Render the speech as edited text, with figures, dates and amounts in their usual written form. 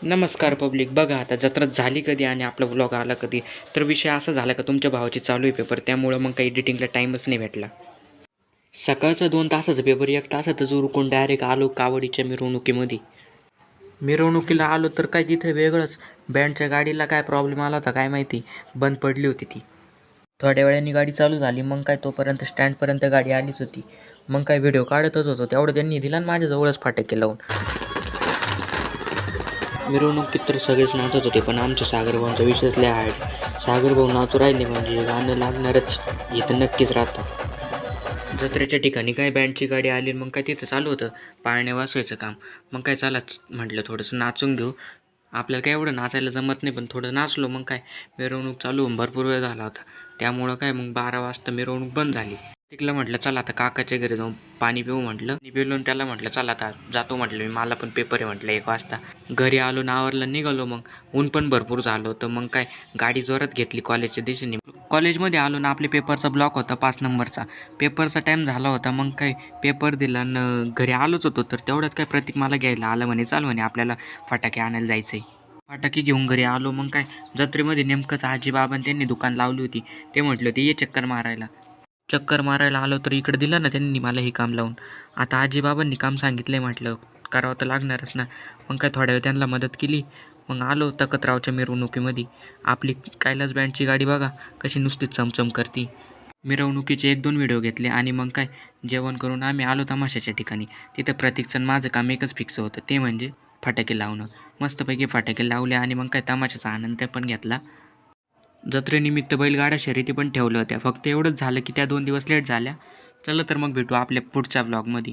नमस्कार पब्लिक. बघा आता जत्रा झाली कधी आणि आपला व्लॉग आला कधी. तर विषय असा झाला का तुमच्या भावाची चालू आहे पेपर, त्यामुळं मग काही एडिटिंगला टाईमच नाही भेटला. सकाळचा 2 तासाचा पेपर 1 तासातच उरकून डायरेक्ट आलो कावडीच्या मिरवणुकीमध्ये. मिरवणुकीला आलो तर काय तिथे वेगळंच. बँडच्या गाडीला काय प्रॉब्लेम आला होता काय माहिती, बंद पडली होती ती. थोड्या वेळाने गाडी चालू झाली, मग काय तोपर्यंत स्टँडपर्यंत गाडी आलीच होती. मग काय व्हिडिओ काढतच होतो, तेवढं त्यांनी दिला आणि माझ्याजवळच फटाके लावून. मिरवणुकीत तर सगळेच नाचत होते, पण आमच्या सागरभाऊंचा विषयच लय हार्ड. सागरभाऊ नाचू राहिले म्हणजे गाणं लागणारच, इथं नक्कीच राहतं. जत्रेच्या ठिकाणी काय बँडची गाडी आली, मग काय तिथं चालू होतं पाळणे वाजवायचं काम. मग काय चलाच म्हटलं थोडंसं नाचून घेऊ. आपल्याला काय एवढं नाचायला जमत नाही, पण थोडं नाचलो. मग काय मिरवणूक चालू होऊन भरपूर वेळ झाला होता, त्यामुळं काय मग 12 वाजता मिरवणूक बंद झाली. तिकलं म्हटलं चला आता काकाच्या घरी जाऊन पाणी पिऊ म्हटलं. पाणी पिऊन त्याला म्हटलं चला आता जातो म्हटलं, मी मला पण पेपर आहे म्हटलं 1 वाजता. घरी आलो नावारला निघालो. मग ऊन पण भरपूर झालं होतं. मग काय गाडी जोरात घेतली कॉलेजच्या दिशेने. कॉलेजमध्ये आलो ना, आपल्या पेपरचा ब्लॉक होता 5 नंबरचा. पेपरचा टाईम झाला होता. मग काय पेपर दिला न घरी आलोच होतो. तर तेवढ्यात काय प्रतीक मला घ्यायला आलं, म्हणे चाल म्हणे आपल्याला फटाके आणायला जायचं आहे. फटाके घेऊन घरी आलो. मग काय जत्रेमध्ये नेमकंच आजीबाबांनी त्यांनी दुकान लावली होती. ते म्हटलं होते ये चक्कर मारायला. चक्कर मारायला आलो तर इकडे दिलं ना त्यांनी मला हे काम लावून. आता आजीबाबांनी काम सांगितलं आहे म्हटलं करावं तर लागणारच ना. मग काय थोड्या वेळ त्यांना मदत केली. मग आलो तखतरावच्या मिरवणुकीमध्ये. आपली कैलास बँडची गाडी बघा कशी नुसती चमचम करती. मिरवणुकीचे 1-2 व्हिडिओ घेतले आणि मग काय जेवण करून आम्ही आलो तमाशाच्या ठिकाणी. तिथं प्रतीकचं माझं काम एकच फिक्स होतं, ते म्हणजे फटाके लावणं. मस्तपैकी फटाके लावले आणि मग काय तमाशाचा आनंद पण घेतला. जत्रेनिमित्त बैलगाडा शर्यती पण ठेवल्या होत्या. फक्त एवढंच झालं की त्या 2 दिवस लेट झाल्या. चला तर मग भेटू आपल्या पुढच्या व्लॉगमध्ये.